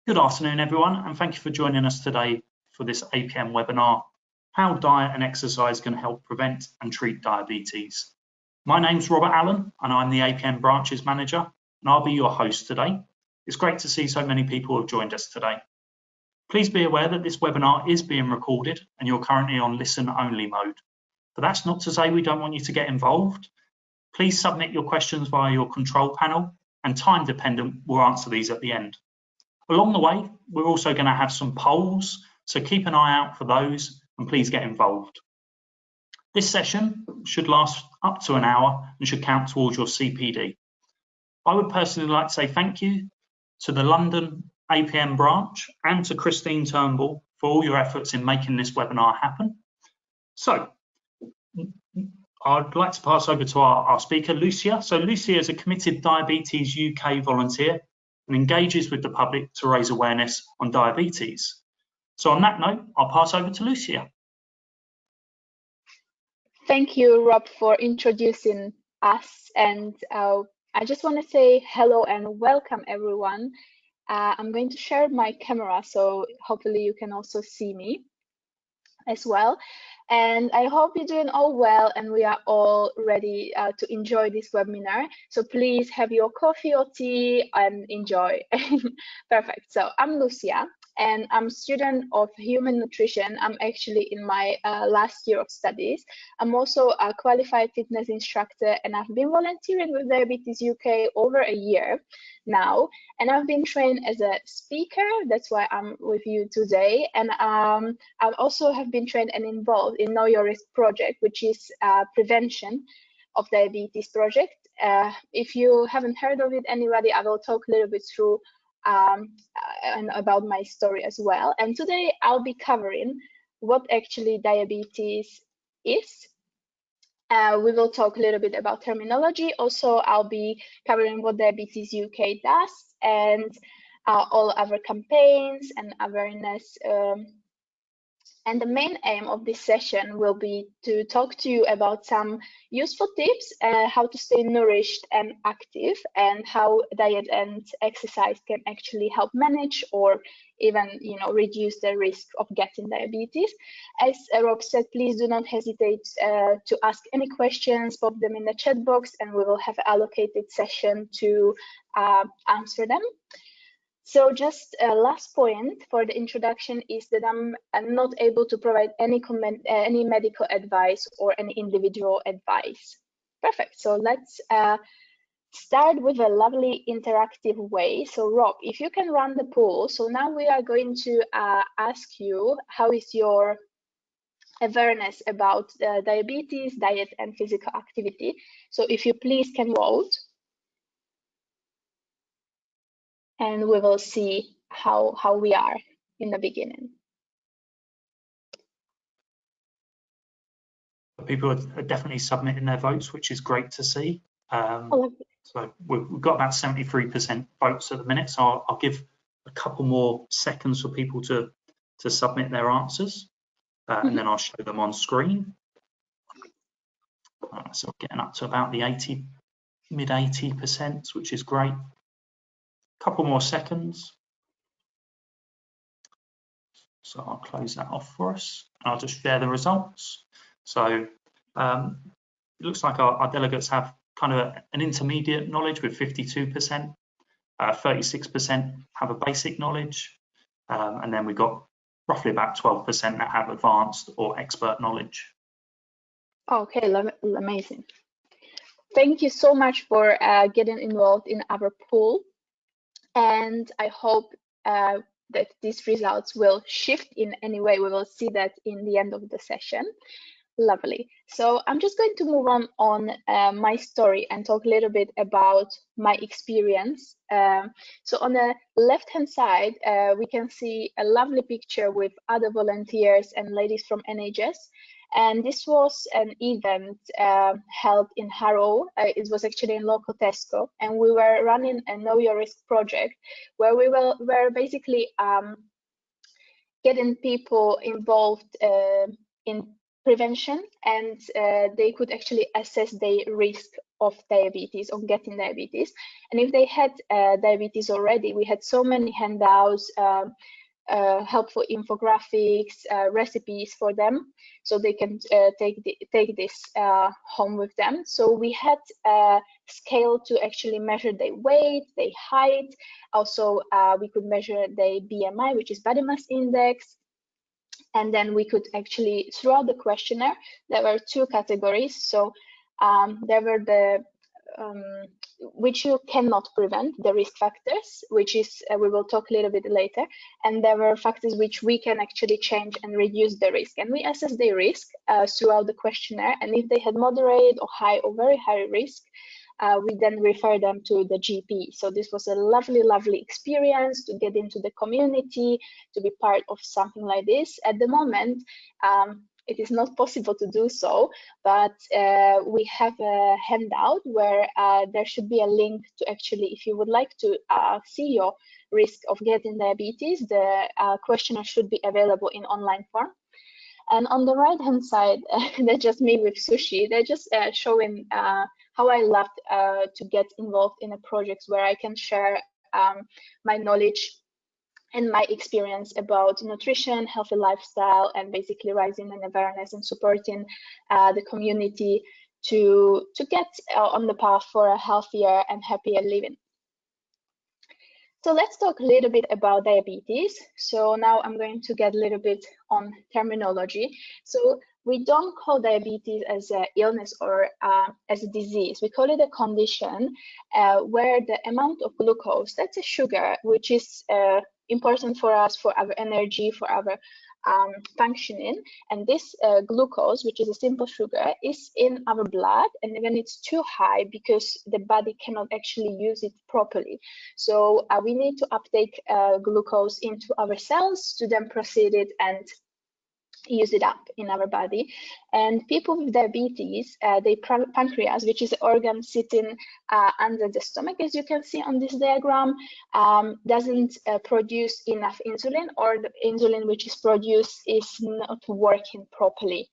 Good afternoon, everyone, and thank you for joining us today for this APM webinar, How Diet and Exercise Can Help Prevent and Treat Diabetes. My name's Robert Allen, and I'm the APM Branches Manager, and I'll be your host today. It's great to see so many people have joined us today. Please be aware that this webinar is being recorded and you're currently on listen-only mode. But that's not to say we don't want you to get involved. Please submit your questions via your control panel, and time dependent, we'll answer these at the end. Along the way, we're also going to have some polls, so keep an eye out for those and please get involved. This session should last up to an hour and should count towards your CPD. I would personally like to say thank you to the London APM branch and to Christine Turnbull for all your efforts in making this webinar happen. So, I'd like to pass over to our speaker, Lucia. So Lucia is a committed Diabetes UK volunteer and engages with the public to raise awareness on diabetes. So on that note, I'll pass over to Lucia. Thank you, Rob, for introducing us. And I just want to say hello and welcome, everyone. I'm going to share my camera, so hopefully you can also see me as well. And I hope you're doing all well and we are all ready to enjoy this webinar. So please have your coffee or tea and enjoy. Perfect. So I'm Lucia and I'm a student of human nutrition. I'm actually in my last year of studies. I'm also a qualified fitness instructor and I've been volunteering with Diabetes UK over a year now. And I've been trained as a speaker. That's why I'm with you today. And I also have been trained and involved in Know Your Risk project, which is prevention of diabetes project. If you haven't heard of it, anybody, I will talk a little bit through and about my story as well. And today I'll be covering what actually diabetes is. We will talk a little bit about terminology. Also, I'll be covering what Diabetes UK does and all other campaigns and awareness. And the main aim of this session will be to talk to you about some useful tips, how to stay nourished and active, and how diet and exercise can actually help manage or even, reduce the risk of getting diabetes. As Rob said, please do not hesitate to ask any questions, pop them in the chat box, and we will have an allocated session to answer them. So just a last point for the introduction is that I'm not able to provide any medical advice or any individual advice. Perfect. So let's start with a lovely interactive way. So Rob, if you can run the poll. So now we are going to ask you, how is your awareness about diabetes, diet, and physical activity? So if you please can vote. And we will see how we are in the beginning. People are definitely submitting their votes, which is great to see. So we've got about 73% votes at the minute, so I'll give a couple more seconds for people to submit their answers, and then I'll show them on screen. So we're getting up to about the mid 80%, which is great. Couple more seconds. So I'll close that off for us. I'll just share the results. So it looks like our delegates have kind of an intermediate knowledge with 52%, 36% have a basic knowledge, and then we've got roughly about 12% that have advanced or expert knowledge. Okay, amazing. Thank you so much for getting involved in our poll. And I hope that these results will shift in any way. We will see that in the end of the session. Lovely. So I'm just going to move on my story and talk a little bit about my experience. So on the left-hand side, we can see a lovely picture with other volunteers and ladies from NHS. And this was an event held in Harrow. It was actually in local Tesco, and we were running a Know Your Risk project where we were basically getting people involved in prevention, and they could actually assess their risk of diabetes, on getting diabetes. And if they had diabetes already, we had so many handouts, helpful infographics, recipes for them, so they can take this home with them. So we had a scale to actually measure their weight, their height. Also, we could measure their BMI, which is body mass index. And then we could actually, throughout the questionnaire, there were 2 categories. So there were the which you cannot prevent, the risk factors, which is we will talk a little bit later, and there were factors which we can actually change and reduce the risk. And we assess the risk throughout the questionnaire, and if they had moderate or high or very high risk, we then refer them to the GP. So this was a lovely experience to get into the community, to be part of something like this. At the moment, it is not possible to do so, but we have a handout where there should be a link to actually, if you would like to see your risk of getting diabetes, the questionnaire should be available in online form. And on the right hand side, that's just me with sushi. They're just showing how I love to get involved in a project where I can share my knowledge and my experience about nutrition, healthy lifestyle, and basically raising an awareness and supporting the community to get on the path for a healthier and happier living. So let's talk a little bit about diabetes. So now I'm going to get a little bit on terminology. So we don't call diabetes as an illness or as a disease. We call it a condition where the amount of glucose, that's a sugar, which is important for us, for our energy, for our functioning. And this glucose, which is a simple sugar, is in our blood, and when it's too high, because the body cannot actually use it properly. So we need to uptake glucose into our cells to then proceed it and use it up in our body. And people with diabetes, their pancreas, which is an organ sitting under the stomach, as you can see on this diagram, doesn't produce enough insulin, or the insulin which is produced is not working properly.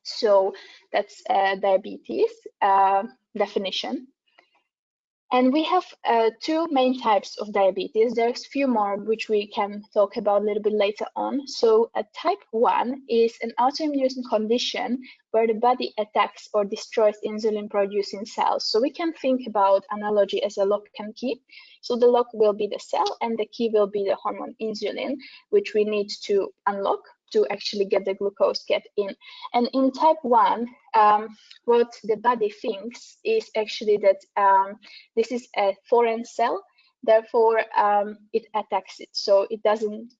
So that's diabetes definition. And we have 2 main types of diabetes. There's a few more which we can talk about a little bit later on. So type 1 is an autoimmune condition where the body attacks or destroys insulin producing cells. So we can think about analogy as a lock and key. So the lock will be the cell and the key will be the hormone insulin, which we need to unlock to actually get the glucose get in. And in type 1, what the body thinks is actually that this is a foreign cell, therefore it attacks it. So it doesn't,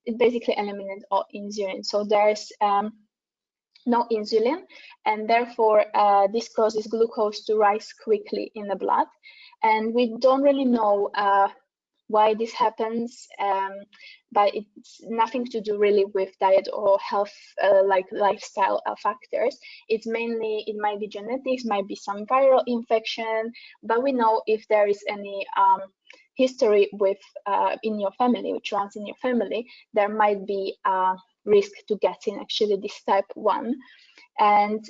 it basically eliminates all insulin. So there's no insulin, and therefore this causes glucose to rise quickly in the blood. And we don't really know why this happens, but it's nothing to do really with diet or health, like lifestyle factors. It's mainly, it might be genetics, might be some viral infection, but we know if there is any history with in your family, which runs in your family, there might be a risk to getting actually this type 1. And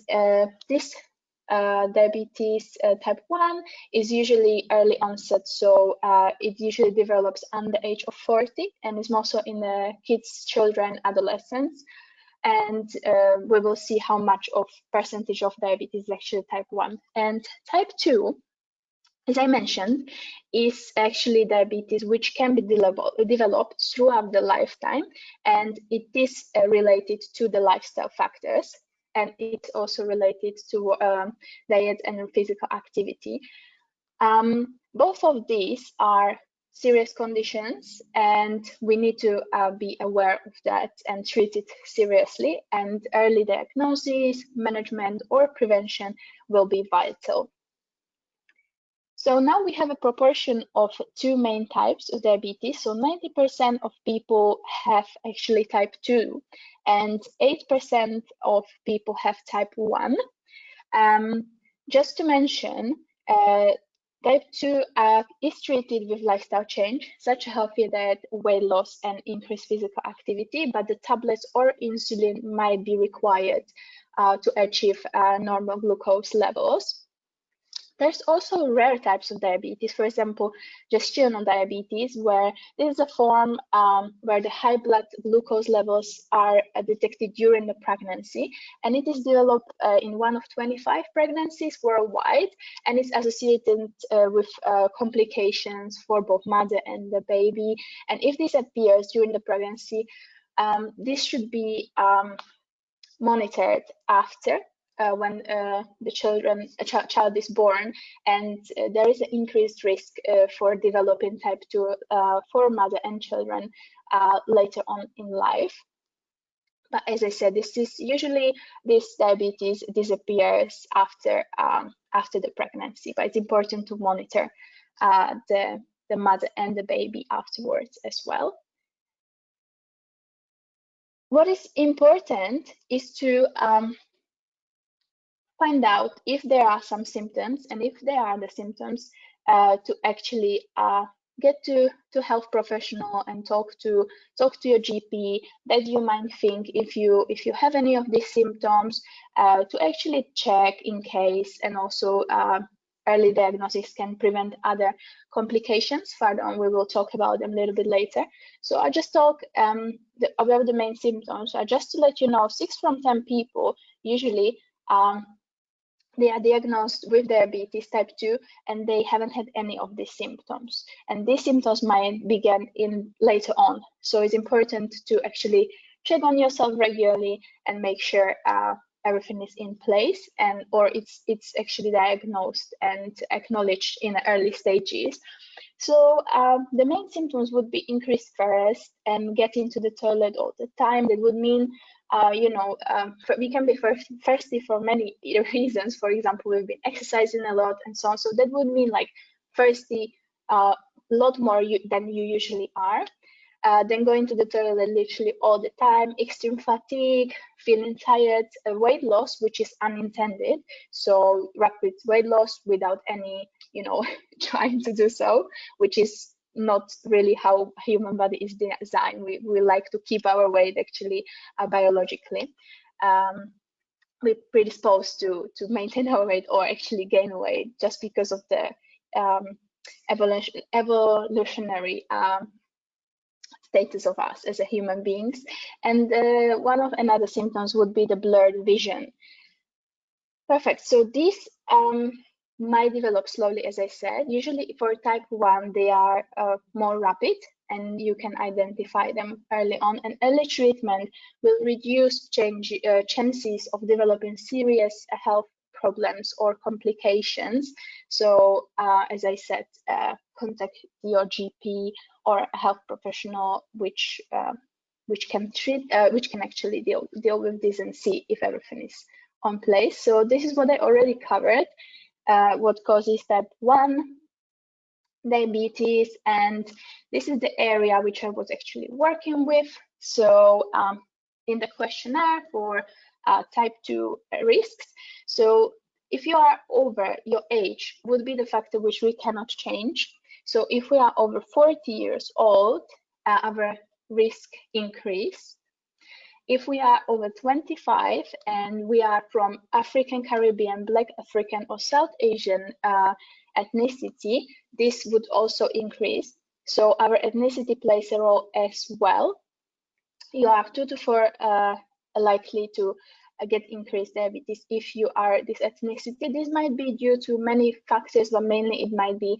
this diabetes type 1 is usually early onset, so it usually develops under the age of 40 and is also in kids, children, adolescents. And we will see how much of percentage of diabetes is actually type 1. And type 2, as I mentioned, is actually diabetes which can be developed throughout the lifetime, and it is related to the lifestyle factors. And it's also related to diet and physical activity. Both of these are serious conditions, and we need to be aware of that and treat it seriously. And early diagnosis, management, or prevention will be vital. So now we have a proportion of 2 main types of diabetes. So 90% of people have actually type 2, and 8% of people have type 1. Just to mention, type 2 is treated with lifestyle change, such as healthier diet, weight loss, and increased physical activity, but the tablets or insulin might be required to achieve normal glucose levels. There's also rare types of diabetes, for example, gestational diabetes, where this is a form where the high blood glucose levels are detected during the pregnancy, and it is developed in one of 25 pregnancies worldwide, and it's associated with complications for both mother and the baby. And if this appears during the pregnancy, this should be monitored after when the child is born, and there is an increased risk for developing type 2 for mother and children later on in life. But as I said, this diabetes disappears after the pregnancy, but it's important to monitor the mother and the baby afterwards as well. What is important is to find out if there are some symptoms, and if there are the symptoms, to actually get to health professional and talk to your GP that you might think if you have any of these symptoms, to actually check in case, and also early diagnosis can prevent other complications. Further on, we will talk about them a little bit later. So I just talk about the main symptoms. Just to let you know, 6 from 10 people usually they are diagnosed with diabetes type 2 and they haven't had any of these symptoms. And these symptoms might begin later on. So it's important to actually check on yourself regularly and make sure everything is in place, or it's actually diagnosed and acknowledged in the early stages. So the main symptoms would be increased thirst and getting to the toilet all the time. That would mean we can be thirsty for many reasons. For example, we've been exercising a lot and so on. So that would mean like thirsty a lot more than you usually are. Then going to the toilet literally all the time, extreme fatigue, feeling tired, weight loss, which is unintended. So rapid weight loss without any, trying to do so, which is not really how human body is designed. We like to keep our weight actually biologically. We're predisposed to maintain our weight or actually gain weight just because of the evolutionary status of us as a human beings. And one of another symptoms would be the blurred vision. Perfect. So these might develop slowly, as I said. Usually for type 1, they are more rapid and you can identify them early on. And early treatment will reduce chances of developing serious health problems or complications. So as I said, contact your GP or a health professional which can actually deal with this and see if everything is on place. So this is what I already covered, what causes type 1 diabetes, and this is the area which I was actually working with. So in the questionnaire for type 2 risks, so if you are over your age would be the factor which we cannot change. So if we are over 40 years old, our risk increase. If we are over 25 and we are from African, Caribbean, Black African or South Asian ethnicity, this would also increase. So our ethnicity plays a role as well. You are 2 to 4 likely to get increased diabetes if you are this ethnicity. This might be due to many factors, but mainly it might be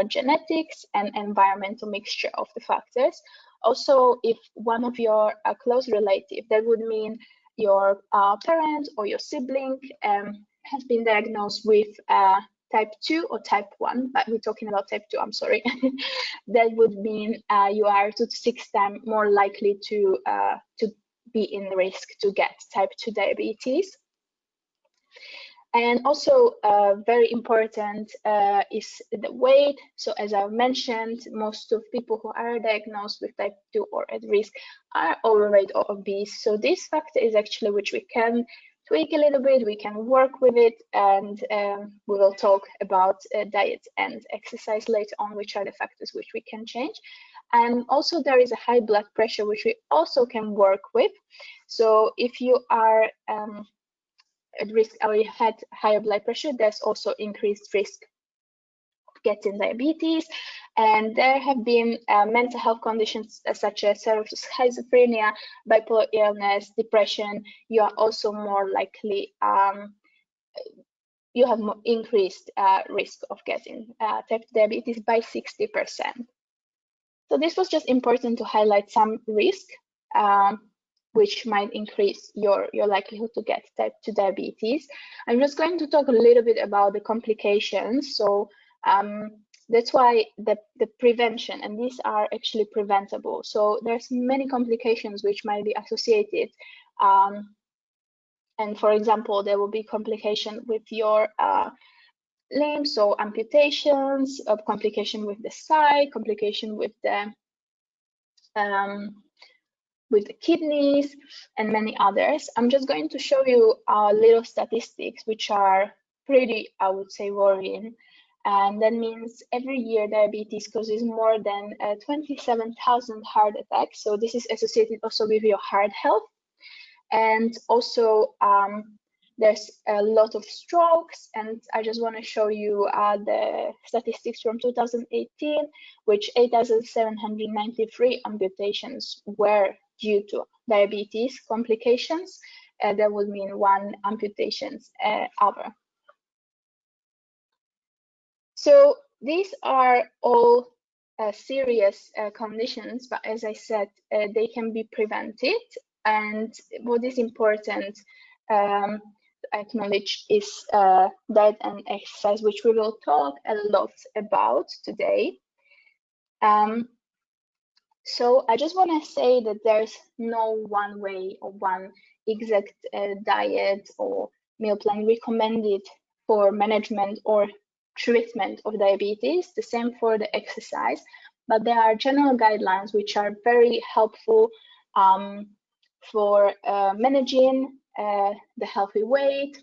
genetics and environmental mixture of the factors. Also, if one of your close relative, that would mean your parent or your sibling has been diagnosed with type 2 or type 1, but we're talking about type 2, I'm sorry. That would mean you are 2 to 6 times more likely to be in risk to get type 2 diabetes. And also very important is the weight. So as I mentioned, most of people who are diagnosed with type 2 or at risk are overweight or obese. So this factor is actually which we can tweak a little bit, we can work with it, and we will talk about diet and exercise later on, which are the factors which we can change. And also there is a high blood pressure, which we also can work with. So if you are at risk already had higher blood pressure, there's also increased risk of getting diabetes. And there have been mental health conditions such as schizophrenia, bipolar illness, depression. You are also more likely, you have more increased risk of getting type 2 diabetes by 60%. So this was just important to highlight some risk, which might increase your likelihood to get type 2 diabetes. I'm just going to talk a little bit about the complications. So that's why the prevention, and these are actually preventable. So there's many complications which might be associated. And for example, there will be complication with your limbs, so amputations, complication with the sight, complication with the kidneys, and many others. I'm just going to show you little statistics which are pretty, I would say, worrying. And that means every year diabetes causes more than 27,000 heart attacks. So this is associated also with your heart health. And also there's a lot of strokes, and I just want to show you the statistics from 2018, which 8,793 amputations were due to diabetes complications. That would mean 1 amputations hour. So these are all serious conditions, but as I said, they can be prevented. And what is important to acknowledge is diet and exercise, which we will talk a lot about today. So I just want to say that there's no one way or one exact diet or meal plan recommended for management or treatment of diabetes, the same for the exercise, but there are general guidelines which are very helpful for managing the healthy weight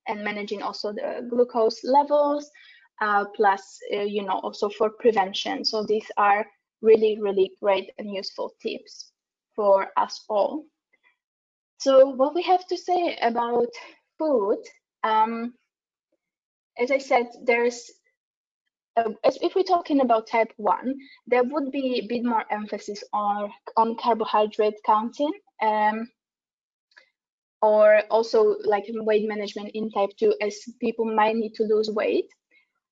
and managing also the glucose levels, plus you know, also for prevention. So these are really, really great and useful tips for us all. So what we have to say about food, as I said, there's if we're talking about type 1, there would be a bit more emphasis on carbohydrate counting, or also like weight management in type 2, as people might need to lose weight.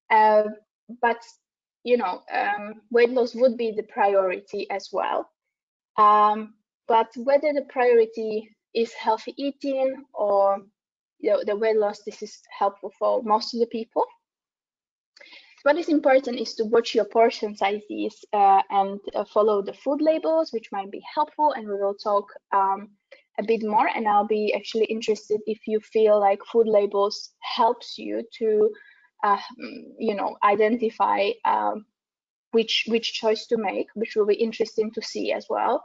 But you know, weight loss would be the priority as well. But whether the priority is healthy eating or the weight loss, this is helpful for most of the people. What is important is to watch your portion sizes and follow the food labels, which might be helpful, and we will talk a bit more. And I'll be actually interested if you feel like food labels helps you to you know, identify which choice to make, which will be interesting to see as well.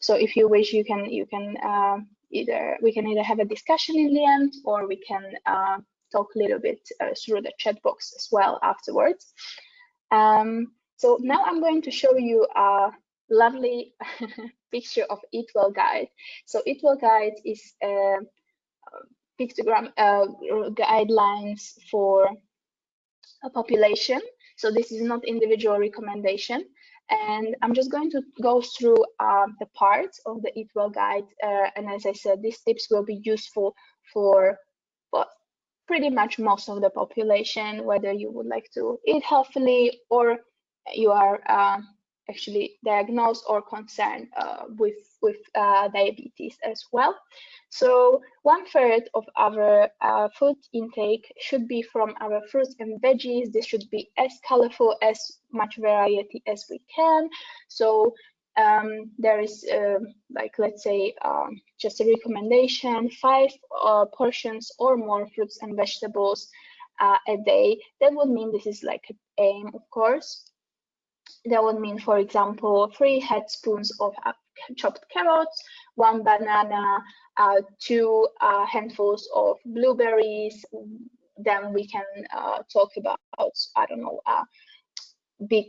So if you wish, we can either have a discussion in the end, or we can talk a little bit through the chat box as well afterwards. So now I'm going to show you a lovely picture of Eat Well Guide. So Eat Well Guide is a pictogram guidelines for a population. So this is not individual recommendation. And I'm just going to go through the parts of the Eat Well Guide. And as I said, these tips will be useful for pretty much most of the population, whether you would like to eat healthily or you are actually diagnosed or concerned with diabetes as well. So 1/3 of our food intake should be from our fruits and veggies. This should be as colorful, as much variety as we can. So there is like, let's say, just a recommendation, 5 portions or more fruits and vegetables a day. That would mean, this is like an aim, of course. That would mean, for example, 3 headspoons of chopped carrots, 1 banana, 2 handfuls of blueberries. Then we can talk about, I don't know, big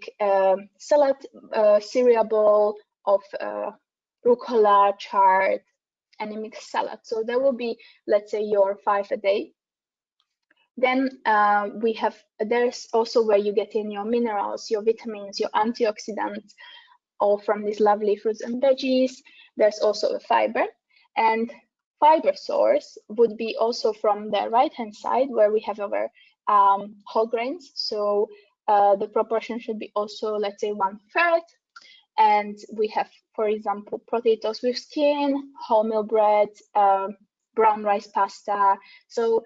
salad cereal bowl of rucola, chard, any mixed salad. So that will be, let's say, your 5 a day. Then there's also where you get in your minerals, your vitamins, your antioxidants, all from these lovely fruits and veggies. There's also a fiber, and fiber source would be also from the right hand side where we have our whole grains. So the proportion should be also, let's say, 1/3. And we have, for example, potatoes with skin, wholemeal bread, brown rice pasta. So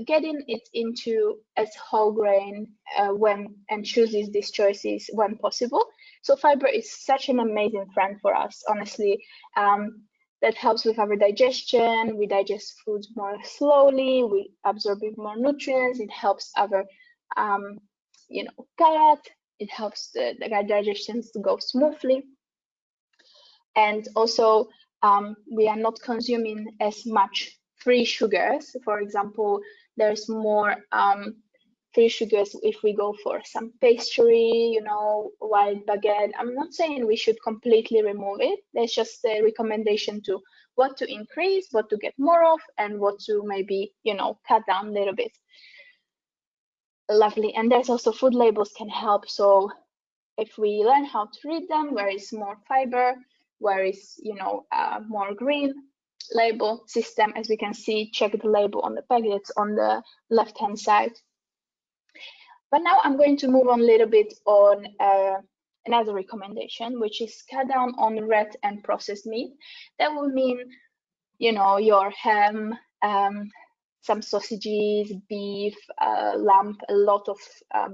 getting it into as whole grain and chooses these choices when possible. So fiber is such an amazing friend for us, honestly. That helps with our digestion. We digest foods more slowly. We absorb more nutrients. It helps our, gut. It helps the gut digestion to go smoothly. And also, we are not consuming as much free sugars. For example, there's more free sugars if we go for some pastry, white baguette. I'm not saying we should completely remove it. There's just a recommendation to what to increase, what to get more of, and what to maybe, cut down a little bit. Lovely. And there's also food labels can help. So if we learn how to read them, where is more fiber, where is, more green label system, as we can see, check the label on the packets on the left-hand side. But now I'm going to move on a little bit on another recommendation, which is cut down on red and processed meat. That will mean, your ham, some sausages, beef, lamb, a lot of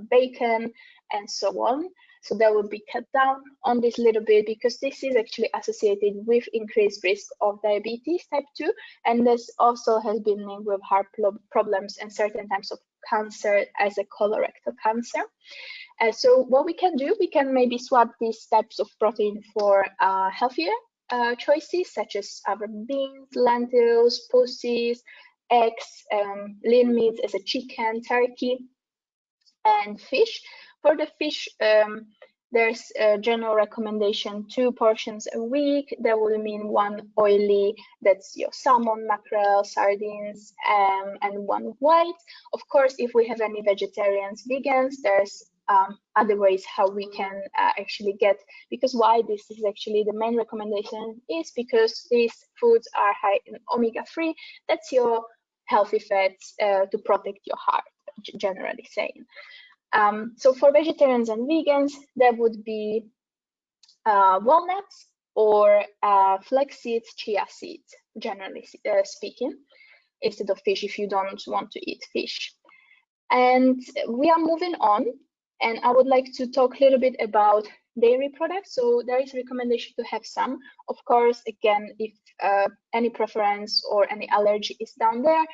bacon, and so on. So that will be cut down on this little bit because this is actually associated with increased risk of diabetes type 2, and this also has been linked with heart problems and certain types of cancer as a colorectal cancer. So what we can do, we can maybe swap these types of protein for healthier choices such as our beans, lentils, pulses, eggs, lean meats as a chicken, turkey, and fish. For the fish, there's a general recommendation 2 portions a week. That will mean 1 oily, that's your salmon, mackerel, sardines, and 1 white. Of course, if we have any vegetarians, vegans, there's other ways how we can actually get, because why this is actually the main recommendation is because these foods are high in omega-3. That's your healthy fats to protect your heart, generally saying. So for vegetarians and vegans, that would be walnuts or flax seeds, chia seeds, generally speaking, instead of fish if you don't want to eat fish. And we are moving on, and I would like to talk a little bit about dairy products. So there is a recommendation to have some. Of course, again, if any preference or any allergy is down there,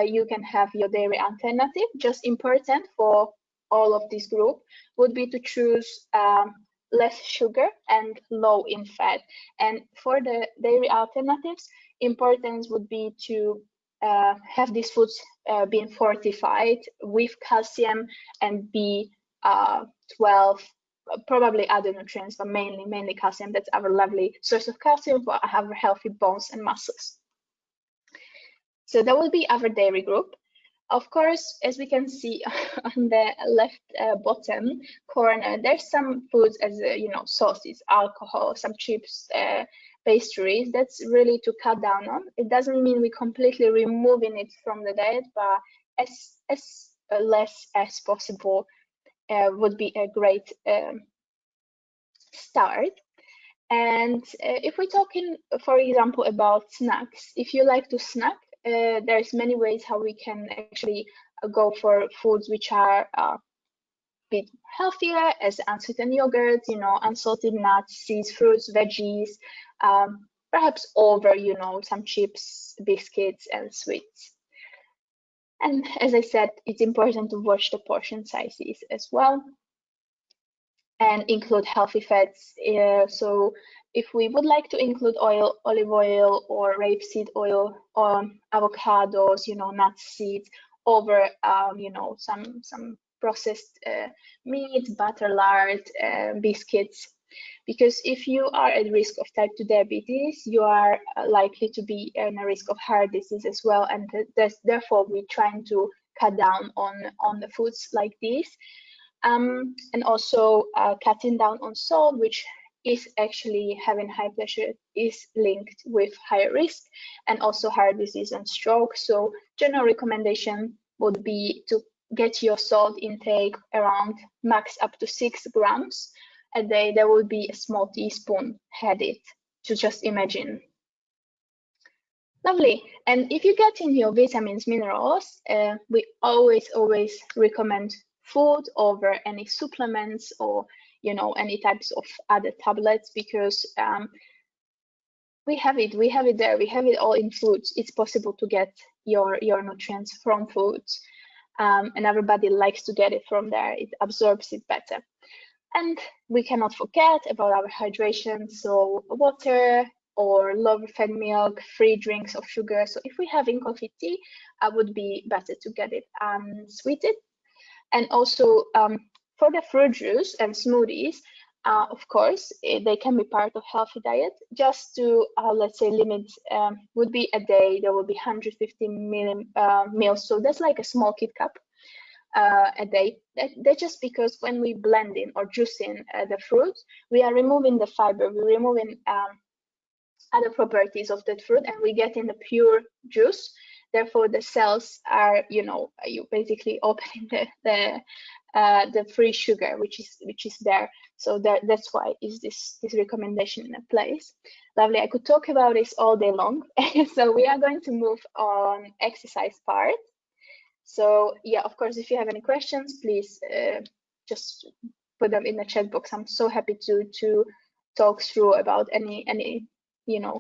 you can have your dairy alternative. Just important for all of this group would be to choose less sugar and low in fat. And for the dairy alternatives, importance would be to have these foods being fortified with calcium and B12, probably other nutrients, but mainly calcium. That's our lovely source of calcium for our healthy bones and muscles. So that will be our dairy group. Of course, as we can see on the left bottom corner, there's some foods as sauces, alcohol, some chips, pastries. That's really to cut down on. It doesn't mean we're completely removing it from the diet, but as less as possible would be a great start. And if we're talking, for example, about snacks, if you like to snack, there's many ways how we can actually go for foods which are a bit healthier, as unsweetened yogurts, unsalted nuts, seeds, fruits, veggies, perhaps over, some chips, biscuits, and sweets. And as I said, it's important to watch the portion sizes as well and include healthy fats. So if we would like to include oil, olive oil or rapeseed oil, or avocados, nuts, seeds, over some processed meats, butter, lard, biscuits, because if you are at risk of type 2 diabetes, you are likely to be in a risk of heart disease as well, and therefore we're trying to cut down on the foods like this, and also cutting down on salt, which is actually having high blood sugar is linked with higher risk and also heart disease and stroke. So general recommendation would be to get your salt intake around max up to 6 grams a day. There will be a small teaspoon headed, to just imagine. Lovely. And if you get in your vitamins, minerals, we always recommend food over any supplements or any types of other tablets, because we have it there, we have it all in foods. It's possible to get your nutrients from foods, and everybody likes to get it from there. It absorbs it better. And we cannot forget about our hydration, so water or low fat milk, free drinks of sugar. So if we have in coffee, tea, would be better to get it unsweetened. And also for the fruit juice and smoothies, of course, they can be part of healthy diet. Just to let's say limit would be a day there will be 150 mils. So that's like a small Kit Cup a day. That's just because when we blend in or juice in the fruit, we are removing the fiber, we're removing other properties of that fruit, and we get in the pure juice. Therefore, the cells are, you basically opening the free sugar which is there. So that's why is this recommendation in place. Lovely. I could talk about this all day long. So we are going to move on exercise part. So yeah, of course, if you have any questions, please just put them in the chat box. I'm so happy to talk through about any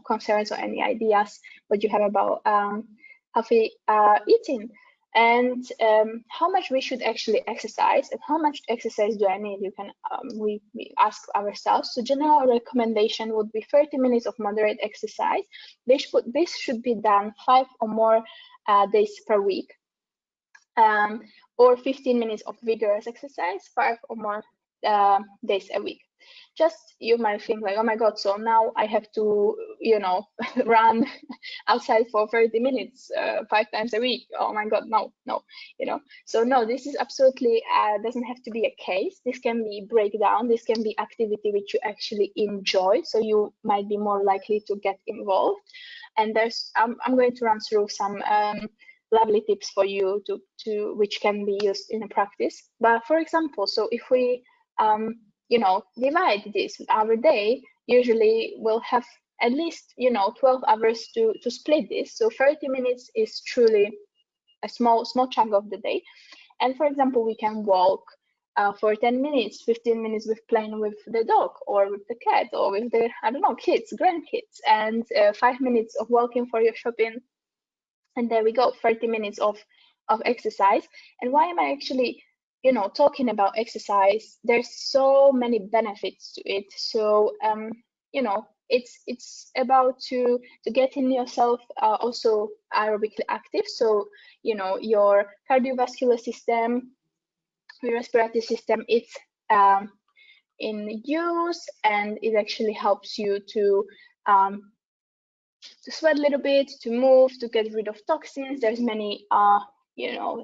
concerns or any ideas what you have about healthy eating, and how much we should actually exercise, and how much exercise do I need. You can we ask ourselves. So general recommendation would be 30 minutes of moderate exercise. This should be done 5 or more days per week. Or 15 minutes of vigorous exercise, 5 or more days a week. Just, you might think like, oh my God, so now I have to, run outside for 30 minutes 5 times a week. Oh my God, no. So no, this is absolutely doesn't have to be a case. This can be breakdown. This can be activity which you actually enjoy. So you might be more likely to get involved. And I'm going to run through some lovely tips for you to which can be used in a practice. But for example, so if we divide this, our day usually will have at least 12 hours to split this. So 30 minutes is truly a small chunk of the day. And for example, we can walk for 10 minutes, 15 minutes with playing with the dog or with the cat or with the kids, grandkids, and 5 minutes of walking for your shopping. And there we go, 30 minutes of exercise. And why am I actually talking about exercise? There's so many benefits to it. So it's about to get in yourself also aerobically active. So your cardiovascular system, your respiratory system, it's in use, and it actually helps you to sweat a little bit, to move, to get rid of toxins. There's many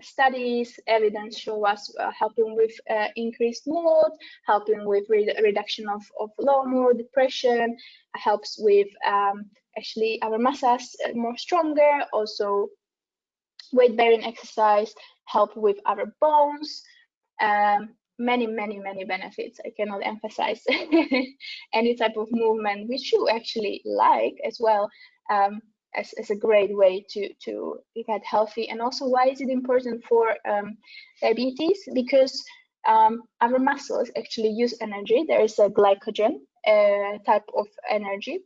studies, evidence show us helping with increased mood, helping with reduction of low mood, depression, helps with actually our muscles more stronger. Also weight bearing exercise help with our bones. Many benefits. I cannot emphasize any type of movement which you actually like as well, as a great way to get healthy. And also, why is it important for diabetes? Because our muscles actually use energy. There is a glycogen type of energy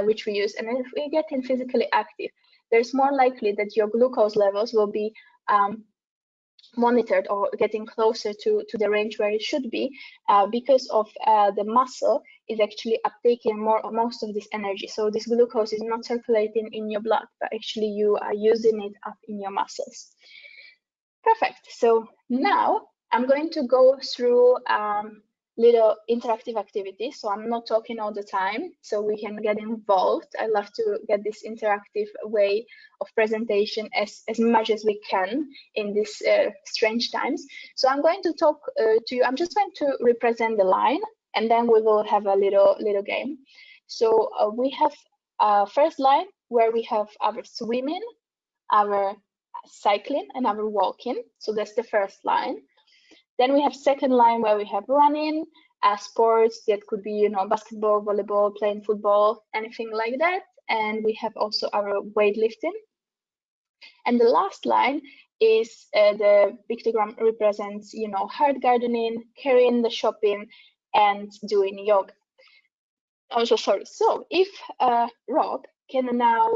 which we use, and if we get in physically active, there's more likely that your glucose levels will be monitored or getting closer to the range where it should be, because of the muscle is actually uptaking most of this energy. So this glucose is not circulating in your blood, but actually you are using it up in your muscles. Perfect. So now I'm going to go through little interactive activities. So I'm not talking all the time, so we can get involved. I love to get this interactive way of presentation as much as we can in these strange times. So I'm going to talk to you. I'm just going to represent the line, and then we will have a little game. So we have first line where we have our swimming, our cycling, and our walking. So that's the first line. Then we have second line where we have running, sports that could be, basketball, volleyball, playing football, anything like that. And we have also our weightlifting. And the last line is the pictogram represents, hard gardening, carrying the shopping, and doing yoga. Also, sorry. So if Rob can now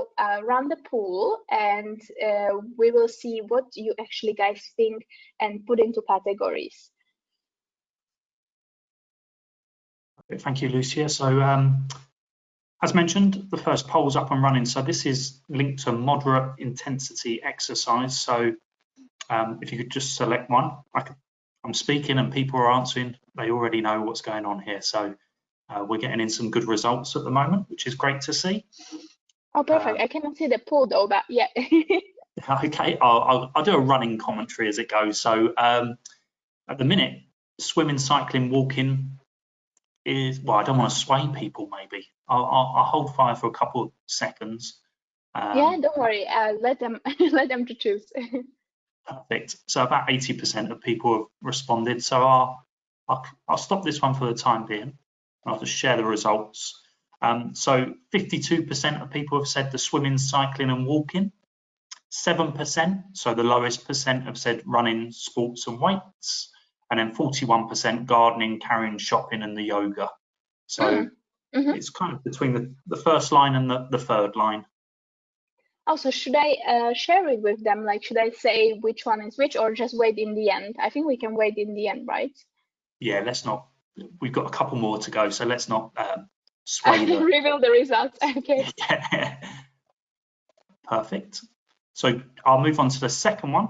run the poll, and we will see what you actually guys think and put into categories. Thank you, Lucia. So as mentioned, the first poll's up and running. So this is linked to moderate intensity exercise. So if you could just select one, I'm speaking and people are answering. They already know what's going on here. So we're getting in some good results at the moment, which is great to see. Oh, perfect. I cannot see the poll though, but yeah. Okay, I'll do a running commentary as it goes. So at the minute, swimming, cycling, walking is, well, I don't want to sway people maybe. I'll hold fire for a couple of seconds. Yeah, don't worry. Let them to choose. Perfect. So about 80% of people have responded. So I'll stop this one for the time being. I'll just share the results. So 52% of people have said the swimming, cycling and walking. 7%, so the lowest percent, have said running, sports and weights. And then 41% gardening, carrying, shopping and the yoga. So it's kind of between the first line and the third line. Also, should I share it with them? Like, should I say which one is which, or just wait in the end? I think we can wait in the end, right? Yeah, let's not. We've got a couple more to go, so let's not sway them. Reveal the results. Okay. Yeah. Perfect. So I'll move on to the second one.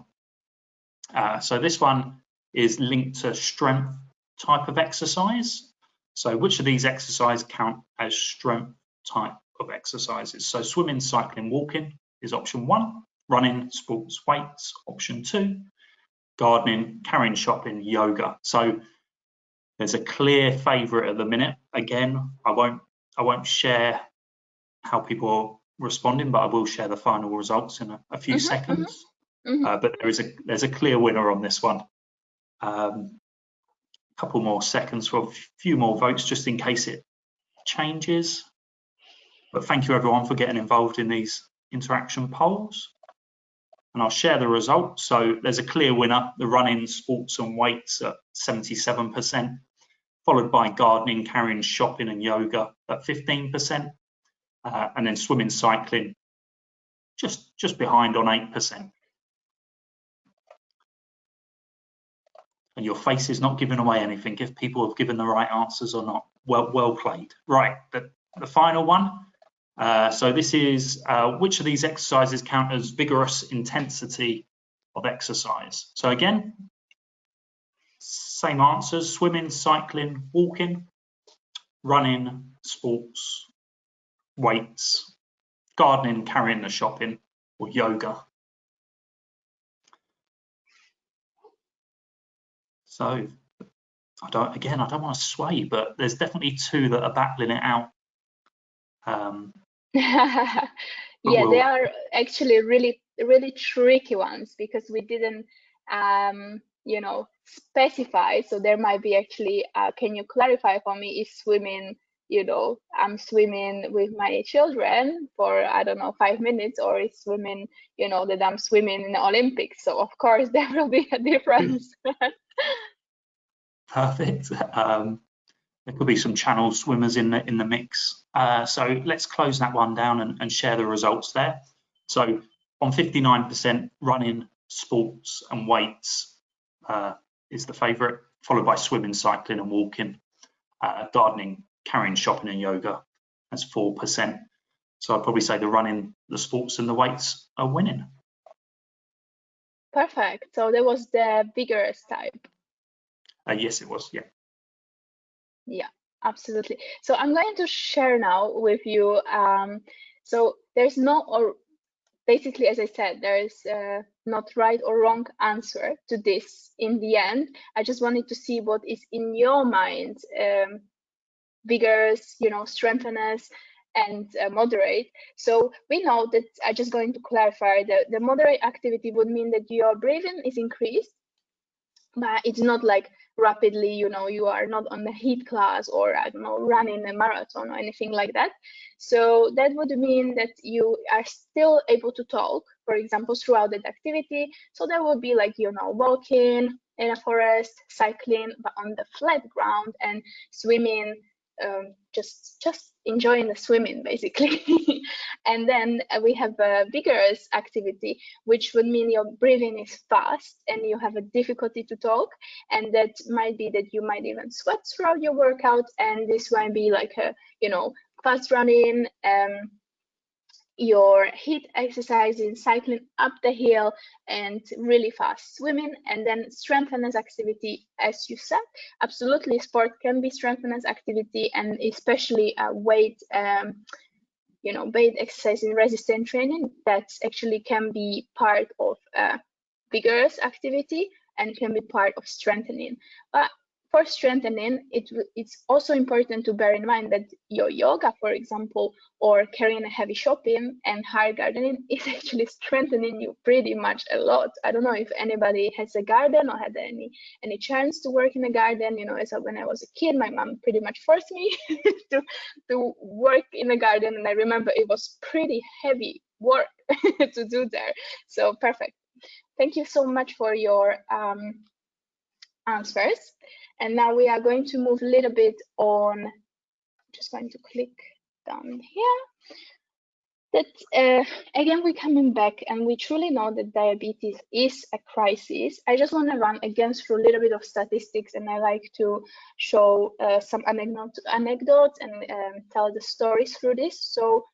So this one is linked to strength type of exercise. So which of these exercises count as strength type of exercises? So swimming, cycling, walking is option 1. Running, sports, weights, option 2. Gardening, carrying, shopping, yoga. So there's a clear favourite at the minute. Again, I won't share how people are responding, but I will share the final results in a few seconds. But there's a clear winner on this one. Couple more seconds for a few more votes just in case it changes. But thank you everyone for getting involved in these interaction polls. And I'll share the results. So there's a clear winner, the running, sports and weights at 77%, followed by gardening, carrying, shopping and yoga at 15%, and then swimming, cycling just behind on 8%. And your face is not giving away anything if people have given the right answers or not. Well played. Right, the final one. So this is which of these exercises count as vigorous intensity of exercise? So again, same answers: swimming, cycling, walking, running, sports, weights, gardening, carrying the shopping, or yoga. So I don't want to sway, but there's definitely 2 that are battling it out. Yeah, they are actually really tricky ones because we didn't specify. So there might be actually can you clarify for me, is swimming, I'm swimming with my children for, I don't know, 5 minutes, or is swimming, that I'm swimming in the Olympics? So of course there will be a difference. Perfect. There could be some channel swimmers in the mix. So let's close that one down and share the results there. So on 59%, running, sports and weights is the favourite, followed by swimming, cycling and walking. Gardening, carrying, shopping and yoga has 4%. So I'd probably say the running, the sports and the weights are winning. Perfect. So there was the vigorous type. Yes, it was, yeah. Yeah, absolutely. So I'm going to share now with you. So there's no, or basically, as I said, there is not right or wrong answer to this in the end. I just wanted to see what is in your mind, vigorous, strengtheners, and moderate. So we know that, I'm just going to clarify, the moderate activity would mean that your breathing is increased, but it's not like rapidly, you are not on the heat class, or I don't know, running a marathon or anything like that. So that would mean that you are still able to talk, for example, throughout that activity. So that would be like, walking in a forest, cycling, but on the flat ground, and swimming, just enjoying the swimming basically. And then we have a vigorous activity, which would mean your breathing is fast and you have a difficulty to talk, and that might be that you might even sweat throughout your workout, and this might be like a fast running, your HIIT exercising, cycling up the hill, and really fast swimming. And then strengthenance activity, as you said, absolutely, sport can be strengthenance activity, and especially weight weight exercise in resistance training, that actually can be part of vigorous activity and can be part of strengthening. But for strengthening, it's also important to bear in mind that your yoga, for example, or carrying a heavy shopping and hard gardening is actually strengthening you pretty much a lot. I don't know if anybody has a garden or had any chance to work in a garden. As when I was a kid, my mom pretty much forced me to work in a garden, and I remember it was pretty heavy work to do there. So perfect. Thank you so much for your answers. And now we are going to move a little bit on, just going to click down here. That again, we're coming back, and we truly know that diabetes is a crisis. I just want to run again through a little bit of statistics, and I like to show some anecdotes and tell the stories through this. So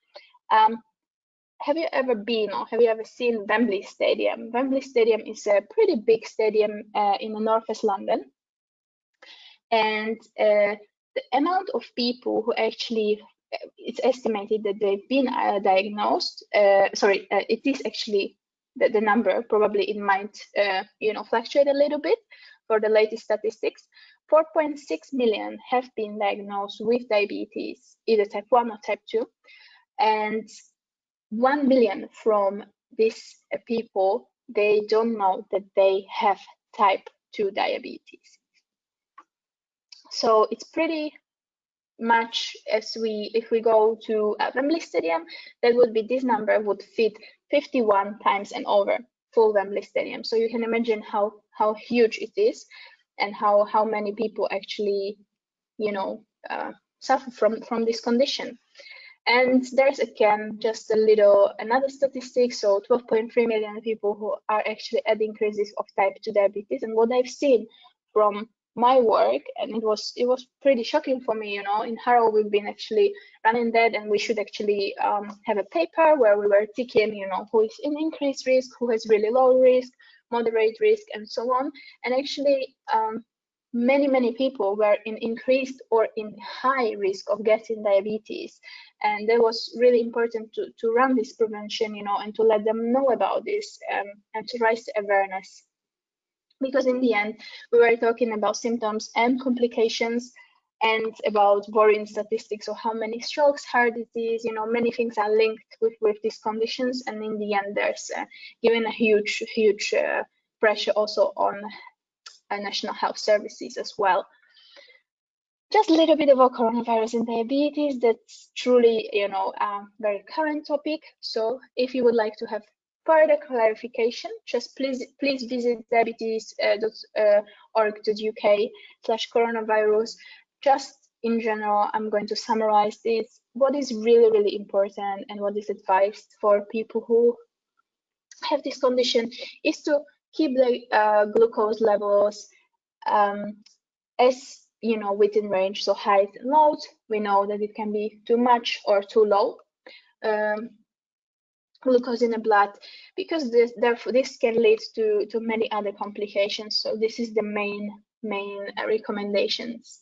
have you ever been, or have you ever seen Wembley Stadium? Wembley Stadium is a pretty big stadium in the northwest London. And the amount of people who actually, it's estimated that they've been diagnosed, it is actually the number, probably it might fluctuate a little bit for the latest statistics. 4.6 million have been diagnosed with diabetes, either type 1 or type 2. And 1 million from these people, they don't know that they have type 2 diabetes. So it's pretty much, if we go to Wembley Stadium, that would be, this number would fit 51 times and over full Wembley Stadium. So you can imagine how huge it is, and how many people actually suffer from this condition. And there's again just another statistic. So 12.3 million people who are actually at increased risk of type 2 diabetes. And what I've seen from my work, and it was pretty shocking for me, in Harrow we've been actually running that, and we should actually have a paper where we were ticking, who is in increased risk, who has really low risk, moderate risk, and so on. And actually many people were in increased or in high risk of getting diabetes, and that was really important to run this prevention, and to let them know about this, and to raise the awareness, because in the end we were talking about symptoms and complications, and about worrying statistics of how many strokes, heart disease, many things are linked with these conditions, and in the end there's given a huge pressure also on national health services as well. Just a little bit about coronavirus and diabetes. That's truly, a very current topic. So if you would like to have further clarification, just please visit diabetes.org.uk/coronavirus. Just in general, I'm going to summarize this. What is really important, and what is advised for people who have this condition, is to keep the glucose levels as within range, so height and load. We know that it can be too much or too low glucose in the blood, because this can lead to many other complications. So this is the main recommendations.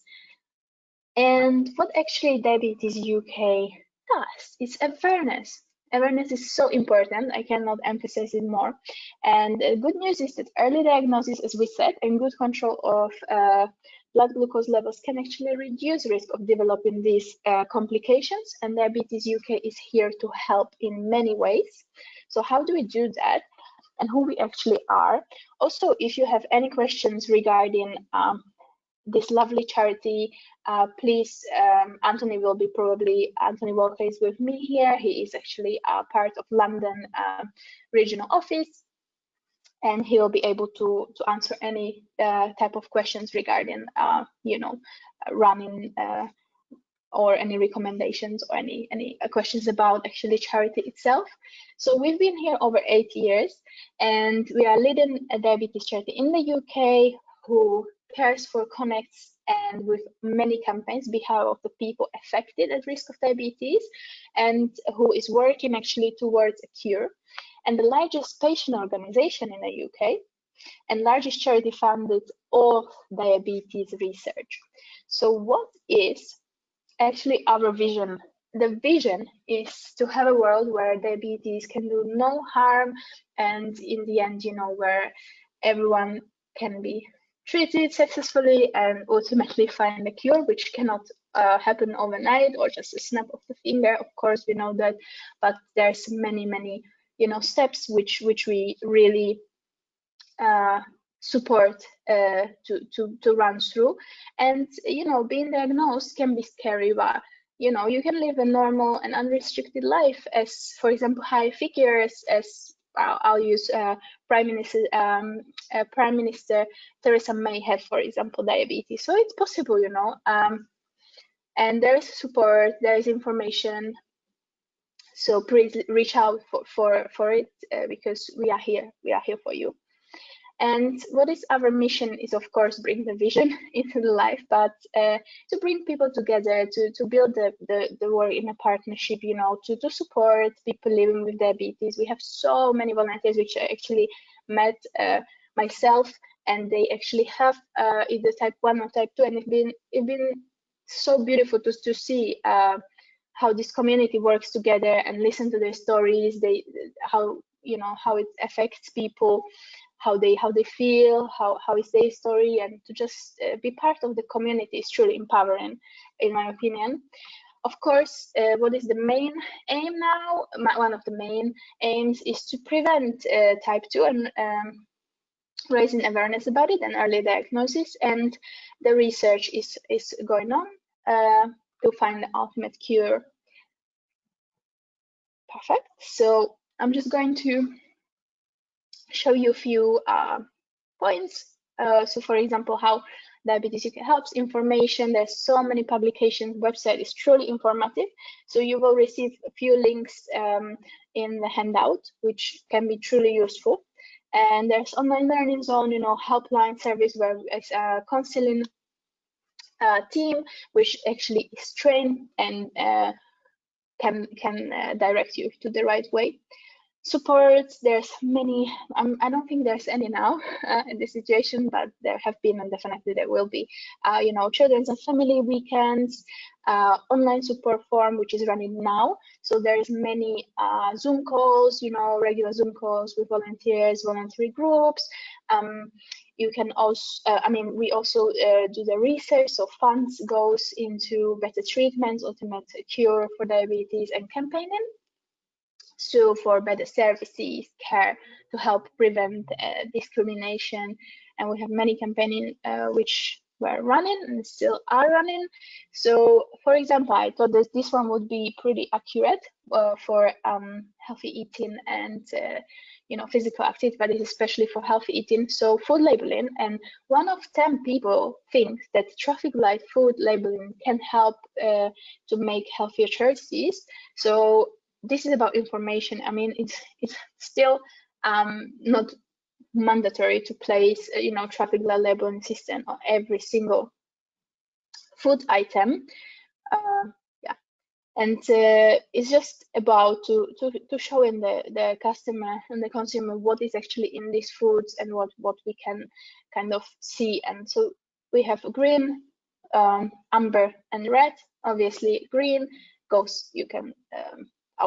And what actually Diabetes UK does is awareness. Awareness is so important. I cannot emphasize it more. And the good news is that early diagnosis, as we said, and good control of blood glucose levels can actually reduce risk of developing these complications. And Diabetes UK is here to help in many ways. So how do we do that? And who we actually are. Also, if you have any questions regarding this lovely charity, please, Anthony Walker is with me here. He is actually part of London regional office, and he will be able to answer any type of questions regarding, running or any recommendations or any questions about actually charity itself. So we've been here over 8 years, and we are leading a diabetes charity in the UK who cares for, connects, and with many campaigns behalf of the people affected at risk of diabetes, and who is working actually towards a cure, and the largest patient organization in the UK, and largest charity funded all diabetes research. So what is actually our vision? The vision is to have a world where diabetes can do no harm, and in the end, where everyone can be treated successfully and ultimately find a cure, which cannot happen overnight or just a snap of the finger. Of course, we know that, but there's many steps which we really support to run through. And being diagnosed can be scary, but you can live a normal and unrestricted life, as for example high figures, as I'll use Prime Minister Theresa May have, for example, diabetes. So it's possible, and there is support, there is information. So please reach out for it, because we are here for you. And what is our mission is, of course, bring the vision into the life, but to bring people together, to build the work in a partnership, to support people living with diabetes. We have so many volunteers which I actually met myself, and they actually have either type 1 or type 2, and it's been so beautiful to see how this community works together and listen to their stories. How it affects people, how they feel, how is their story, and to just be part of the community is truly empowering, in my opinion. Of course, what is the main aim now? One of the main aims is to prevent type 2 and raising awareness about it and early diagnosis, and the research is going on to find the ultimate cure. Perfect. So I'm just going to show you a few points. So for example, how Diabetes UK helps, information. There's so many publications. Website is truly informative. So you will receive a few links in the handout, which can be truly useful. And there's online learning zone, helpline service, where it's a counseling team which actually is trained and can direct you to the right way. Supports, there's many. I don't think there's any now in this situation, but there have been, and definitely there will be. Children's and family weekends, online support forum which is running now. So there's many Zoom calls, regular Zoom calls with volunteers, voluntary groups. You can also, we also do the research, so funds goes into better treatments, ultimate cure for diabetes, and campaigning. So for better services, care, to help prevent discrimination. And we have many campaigning which were running and still are running. So for example, I thought that this one would be pretty accurate for healthy eating and physical activity, but it's especially for healthy eating. So food labeling, and 1 of 10 people think that traffic light food labeling can help to make healthier choices. So this is about information. It's still not mandatory to place traffic light labeling system on every single food item. And it's just about to showing the customer and the consumer what is actually in these foods and what we can kind of see. And so we have green amber and red. Obviously, green goes, you can,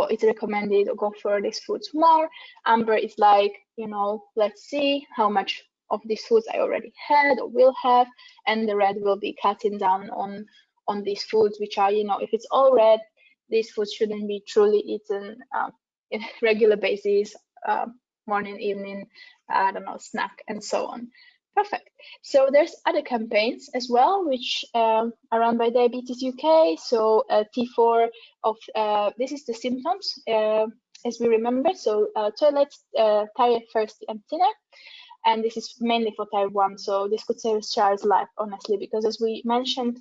it's recommended to go for these foods more. Amber is like, you know, let's see how much of these foods I already had or will have, and the red will be cutting down on these foods, which are, you know, if it's all red, these foods shouldn't be truly eaten in regular basis, morning, evening, I don't know, snack, and so on. Perfect. So there's other campaigns as well, which are run by Diabetes UK. So T4 of, this is the symptoms, as we remember. So toilets, tired, thirsty, and thinner. And this is mainly for type 1. So this could save a child's life, honestly, because as we mentioned,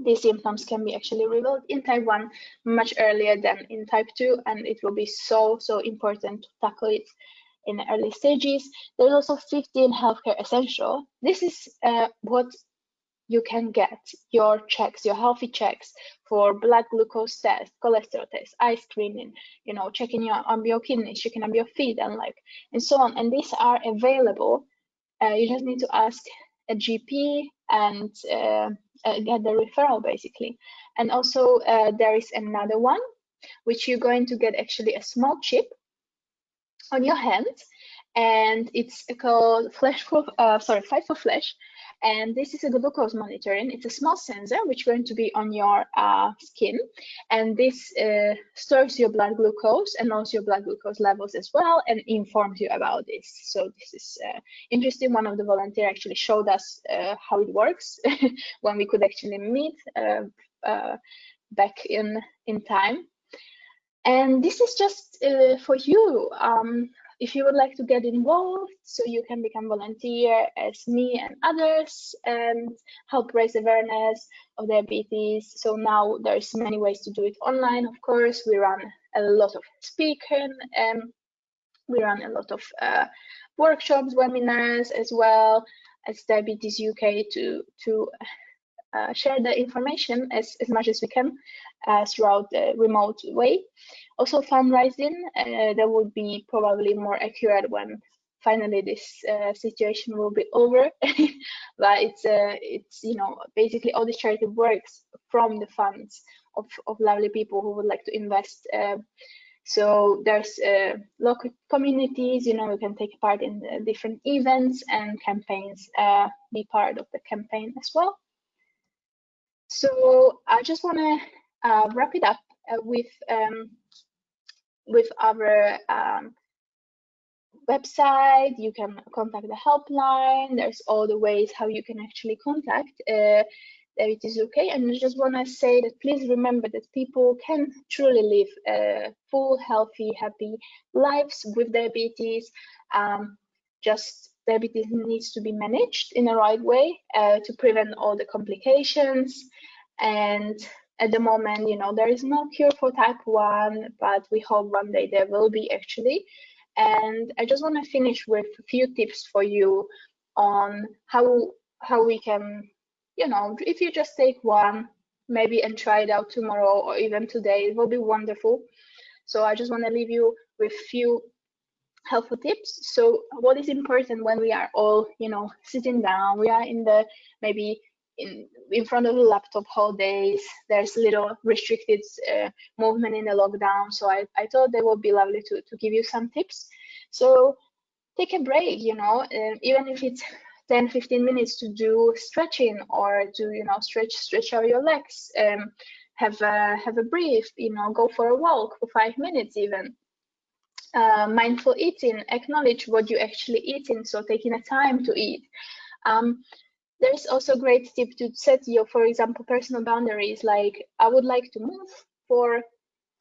these symptoms can be actually revealed in type 1 much earlier than in type 2, and it will be so important to tackle it in the early stages. There's also 15 healthcare essential. This is what you can get your checks, your healthy checks for blood glucose test, cholesterol test, eye screening, you know, checking on your kidneys, checking on your feet, and so on. And these are available. You just need to ask a GP and get the referral, basically. And also there is another one, which you're going to get actually a small chip on your hand, and it's called Fight for Flesh. And this is a glucose monitoring. It's a small sensor which is going to be on your skin, and this stores your blood glucose and also your blood glucose levels as well, and informs you about this. So this is interesting. One of the volunteers actually showed us how it works when we could actually meet back in time. And this is just for you. If you would like to get involved, so you can become volunteer as me and others and help raise awareness of diabetes. So now there's many ways to do it online, of course. We run a lot of speaking, we run a lot of workshops, webinars, as well as Diabetes UK to share the information as much as we can throughout the remote way. Also fundraising, that would be probably more accurate when finally this situation will be over. But it's you know, basically all the charity works from the funds of lovely people who would like to invest. So there's local communities, you know, you can take part in different events and campaigns, be part of the campaign as well. So I just want to wrap it up with our website. You can contact the helpline. There's all the ways how you can actually contact Diabetes UK. And I just want to say that please remember that people can truly live full, healthy, happy lives with diabetes. Just diabetes needs to be managed in the right way to prevent all the complications. And at the moment, you know, there is no cure for type 1, but we hope one day there will be actually. And I just want to finish with a few tips for you on how we can, you know, if you just take one maybe and try it out tomorrow or even today, it will be wonderful. So I just want to leave you with a few helpful tips. So what is important when we are all, you know, sitting down, we are in the maybe in front of the laptop whole days, there's little restricted movement in the lockdown. So I thought they would be lovely to give you some tips. So take a break, you know, even if it's 10-15 minutes to do stretching or to, you know, stretch out your legs, have a breathe, you know, go for a walk for 5 minutes even. Mindful eating, acknowledge what you actually eating, so taking a time to eat. There's also a great tip to set your, for example, personal boundaries, like I would like to move for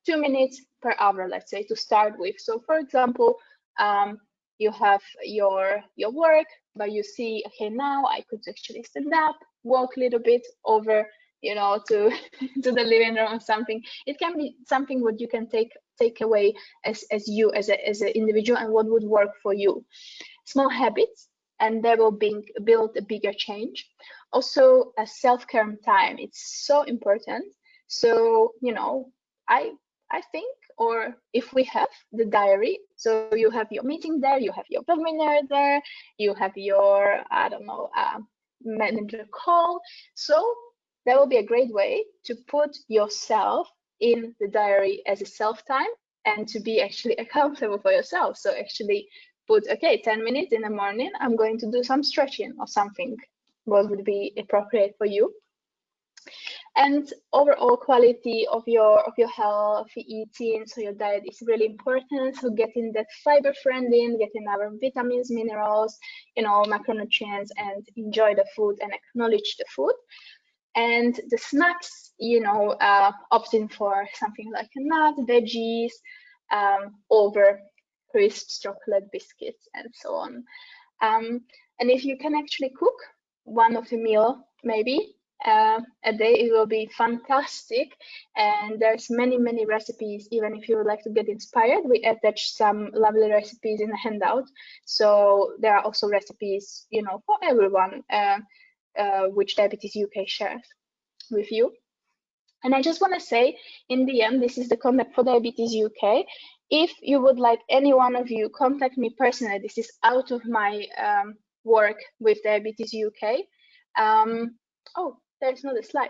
2 minutes per hour, let's say, to start with. So for example, you have your work, but you see, okay, now I could actually stand up, walk a little bit over, you know, to to the living room or something. It can be something what you can take away as you as an individual and what would work for you. Small habits, and they will build a bigger change. Also, a self-care time, it's so important. So, you know, I think, or if we have the diary, so you have your meeting there, you have your webinar there, you have your, I don't know, manager call. So that will be a great way to put yourself in the diary as a self time and to be actually accountable for yourself. So actually put, okay, 10 minutes in the morning, I'm going to do some stretching or something. What would be appropriate for you? And overall quality of your healthy eating, so your diet is really important. So getting that fiber friend in, getting our vitamins, minerals, macronutrients, and enjoy the food and acknowledge the food. And the snacks, opting for something like a nut, veggies, over crisps, chocolate, biscuits, and so on. And if you can actually cook one of the meal, maybe a day, it will be fantastic. And there's many recipes. Even if you would like to get inspired, we attach some lovely recipes in a handout. So there are also recipes, for everyone, which Diabetes UK shares with you. And I just want to say, in the end, this is the contact for Diabetes UK. If you would like any one of you contact me personally, this is out of my work with Diabetes UK. Oh, there's not a slide.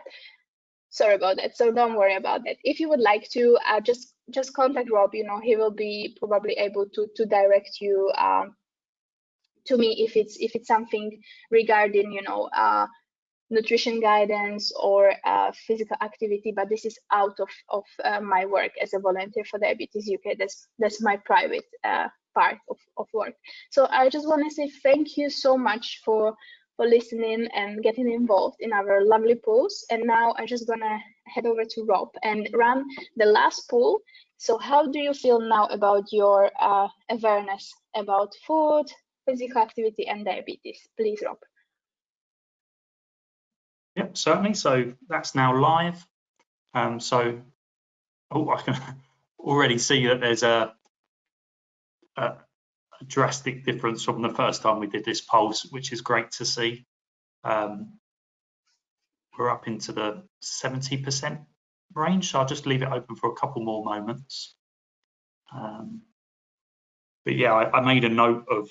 Sorry about that. So don't worry about that. If you would like to, just contact Rob. He will be probably able to direct you to me if it's something regarding nutrition guidance or physical activity, but this is out of my work as a volunteer for Diabetes UK. That's my private part of work. So I just want to say thank you so much for listening and getting involved in our lovely polls. And now I'm just gonna head over to Rob and run the last poll. So how do you feel now about your awareness about food, physical activity, and diabetes? Please, Rob. Yep, certainly. So that's now live. I can already see that there's a drastic difference from the first time we did this poll, which is great to see. We're up into the 70% range, so I'll just leave it open for a couple more moments. But yeah, I made a note of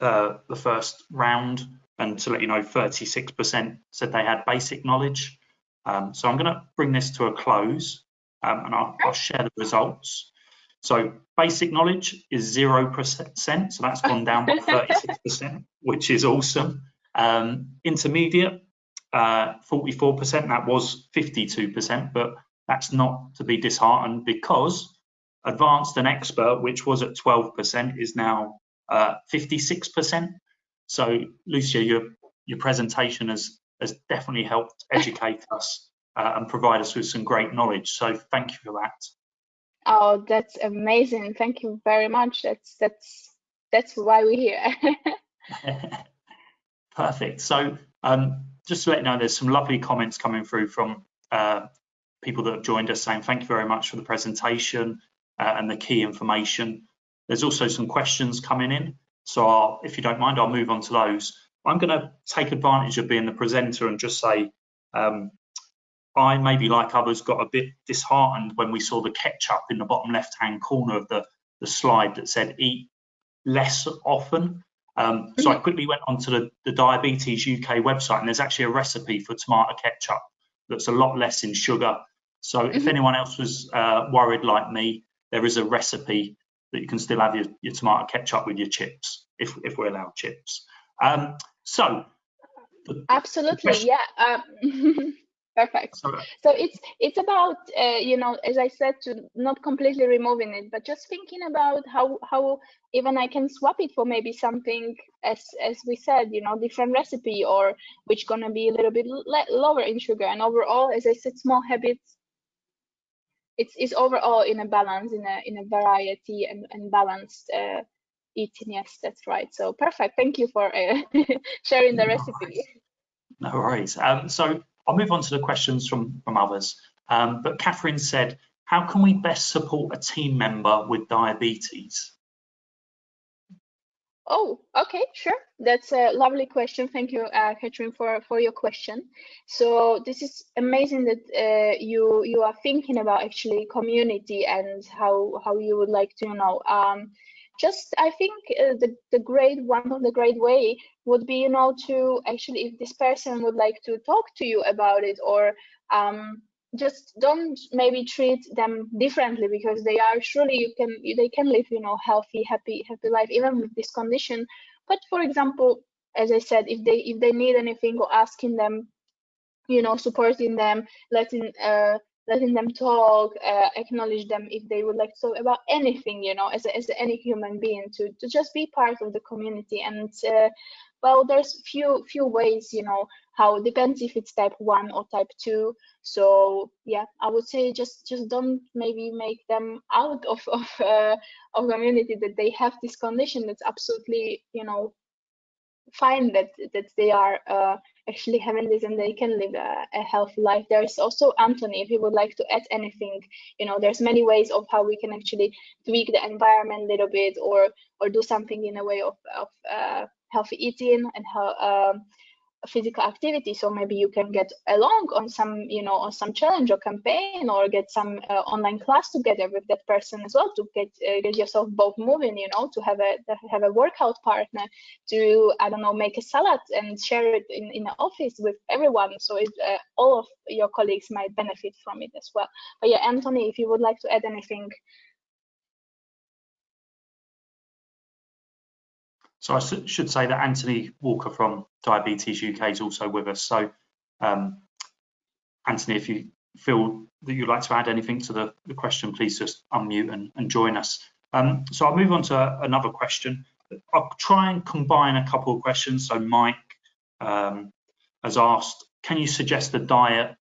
the first round, and to let you know, 36% said they had basic knowledge. So I'm going to bring this to a close, and I'll share the results. So basic knowledge is 0%, so that's gone down by 36%, which is awesome. Intermediate, 44%, that was 52%, but that's not to be disheartened, because advanced and expert, which was at 12%, is now 56%. So Lucia, your presentation has definitely helped educate us and provide us with some great knowledge. So thank you for that. Oh, that's amazing. Thank you very much. That's why we're here. Perfect. So just to let you know, there's some lovely comments coming through from people that have joined us saying thank you very much for the presentation and the key information. There's also some questions coming in. So if you don't mind, I'll move on to those. I'm going to take advantage of being the presenter and just say, I, maybe like others, got a bit disheartened when we saw the ketchup in the bottom left-hand corner of the slide that said eat less often. So I quickly went onto the Diabetes UK website, and there's actually a recipe for tomato ketchup that's a lot less in sugar. So if anyone else was worried like me, there is a recipe that you can still have your tomato ketchup with your chips, if we're allowed chips. Absolutely, yeah. Perfect. So it's about as I said, to not completely removing it, but just thinking about how even I can swap it for maybe something as we said, different recipe, or which gonna be a little bit lower in sugar. And overall, as I said, small habits. It's overall in a balance, in a variety and balanced eating. Yes, that's right. So perfect. Thank you for sharing the recipe. No worries. So I'll move on to the questions from others. But Catherine said, how can we best support a team member with diabetes? Oh, okay, sure. That's a lovely question. Thank you, Catherine, for your question. So this is amazing that you are thinking about actually community and how you would like to, just I think one of the great way would be, to actually, if this person would like to talk to you about it, or just don't maybe treat them differently, because they are surely they can live, healthy, happy life even with this condition. But for example, as I said, if they need anything, or asking them, supporting them, letting them talk, acknowledge them if they would like to talk about anything, as any human being, to just be part of the community. And well, there's few ways, how it depends if it's type 1 or type 2. So yeah, I would say just don't maybe make them out of community that they have this condition. That's absolutely, fine that they are actually having this, and they can live a healthy life. There's also Anthony, if he would like to add anything. There's many ways of how we can actually tweak the environment a little bit, or do something in a way of healthy eating and how physical activity. So maybe you can get along on some, on some challenge or campaign, or get some online class together with that person as well, to get yourself both moving, to have a workout partner, to, I don't know, make a salad and share it in the office with everyone. So all of your colleagues might benefit from it as well. But yeah, Anthony, if you would like to add anything. So I should say that Anthony Walker from Diabetes UK is also with us. So Anthony, if you feel that you'd like to add anything to the question, please just unmute and join us. So I'll move on to another question. I'll try and combine a couple of questions. So Mike has asked, can you suggest a diet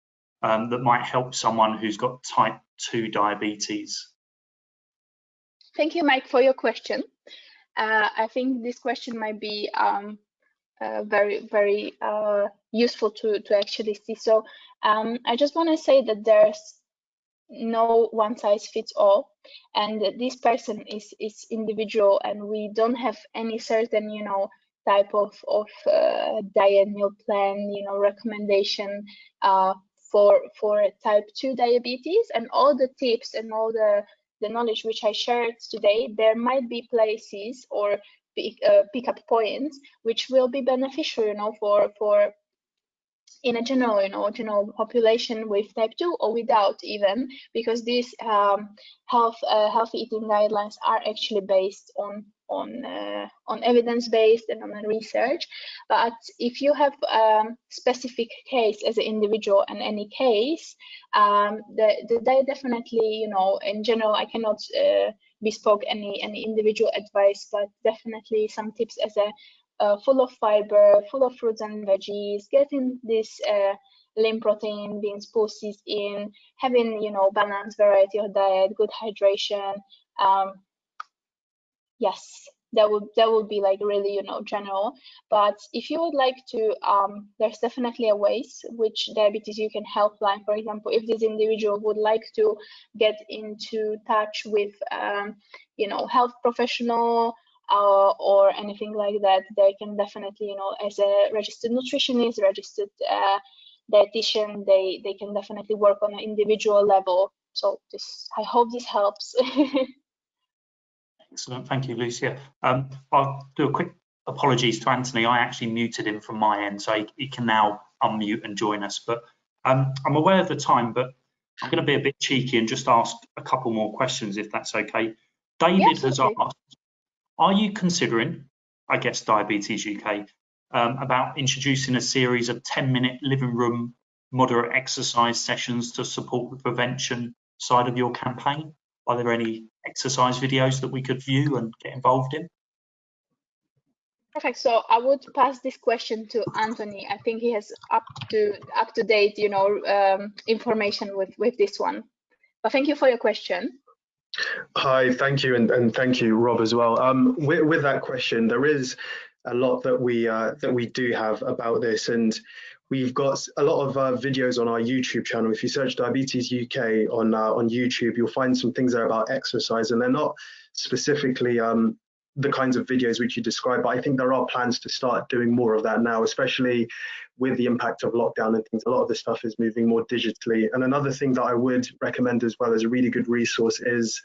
that might help someone who's got type 2 diabetes? Thank you, Mike, for your question. I think this question might be very, very useful to actually see. So I just want to say that there's no one size fits all, and this person is individual, and we don't have any certain, type of diet, meal plan, recommendation for type 2 diabetes. And all the tips and all the knowledge which I shared today, there might be places or pick up points which will be beneficial, for in a general population with type 2 or without even, because these healthy eating guidelines are actually based on evidence-based and on research. But if you have a specific case as an individual, and any case, the diet definitely, in general, I cannot bespoke any individual advice, but definitely some tips as a full of fiber, full of fruits and veggies, getting this lean protein, beans, pulses in, having, balanced variety of diet, good hydration. Yes, that would be like really, general. But if you would like to, there's definitely a ways which diabetes you can helpline. For example, if this individual would like to get into touch with, health professional, or anything like that, they can definitely, as a registered nutritionist, registered dietitian, they can definitely work on an individual level. So I hope this helps. Excellent, thank you, Lucia. I'll do a quick apologies to Anthony. I actually muted him from my end, so he can now unmute and join us. But I'm aware of the time, but I'm going to be a bit cheeky and just ask a couple more questions, if that's okay. David has asked, are you considering, I guess Diabetes UK, about introducing a series of 10-minute living room moderate exercise sessions to support the prevention side of your campaign? Are there any exercise videos that we could view and get involved in? Perfect. So I would pass this question to Anthony. I think he has up to date, information with this one. But thank you for your question. Hi, thank you, and thank you, Rob, as well. With that question, there is a lot that we do have about this, and we've got a lot of videos on our YouTube channel. If you search Diabetes UK on YouTube, you'll find some things there about exercise, and they're not specifically the kinds of videos which you described, but I think there are plans to start doing more of that now, especially with the impact of lockdown and things. A lot of this stuff is moving more digitally. And another thing that I would recommend as well as a really good resource is